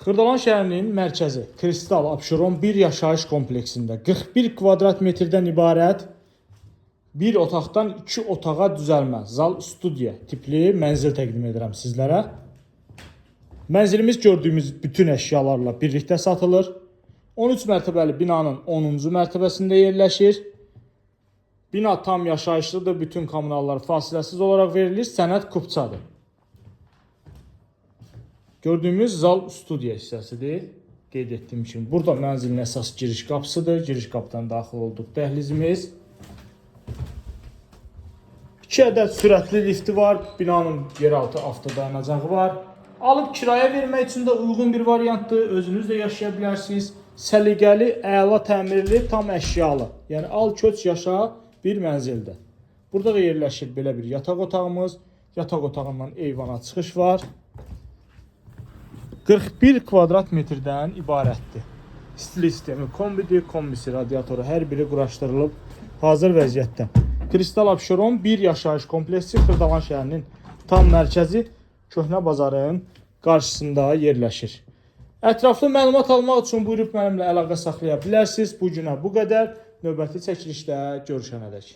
Xırdalan şəhərinin mərkəzi Kristal Abşeron 1 yaşayış kompleksində 41 kvadrat metrdən ibarət bir otaqdan 2 otağa düzəlmə, zal studiya tipli mənzil təqdim edirəm sizlərə. Mənzilimiz gördüyümüz bütün əşyalarla birlikdə satılır. 13 mərtəbəli binanın 10-cu mərtəbəsində yerləşir. Bina tam yaşayışlıdır, bütün kommunallar fasiləsiz olaraq verilir, sənəd kupçadır. Gördüyümüz zal studiya hissəsidir. Qeyd etdiyim kimi, burada mənzilin əsas giriş qapısıdır. Giriş qapıdan daxil olduq dəhlizimiz. 2 ədəd sürətli lifti var. Binanın yeraltı avtodayanacağı var. Alıb kirayə vermək üçün də uyğun bir variantdır. Özünüz də yaşaya bilərsiniz. Səliqəli, əla təmirli, tam əşyalı. Yəni al köç yaşa bir mənzildə. Burada da yerləşir belə bir yataq otağımız. Yataq otağından eyvana çıxış var. 41 kvadrat metrdən ibarətdir. Stil sistemi kombidir, kombisi radiatoru hər biri quraşdırılıb hazır vəziyyətdə. Kristal Abşeron 1 yaşayış kompleksi Xırdalan şəhərinin tam mərkəzi Köhnə bazarın qarşısında yerləşir. Ətraflı məlumat almaq üçün buyurub mənimlə əlaqə saxlaya bilərsiniz. Bu günə bu qədər. Növbəti çəkilişdə görüşənədək.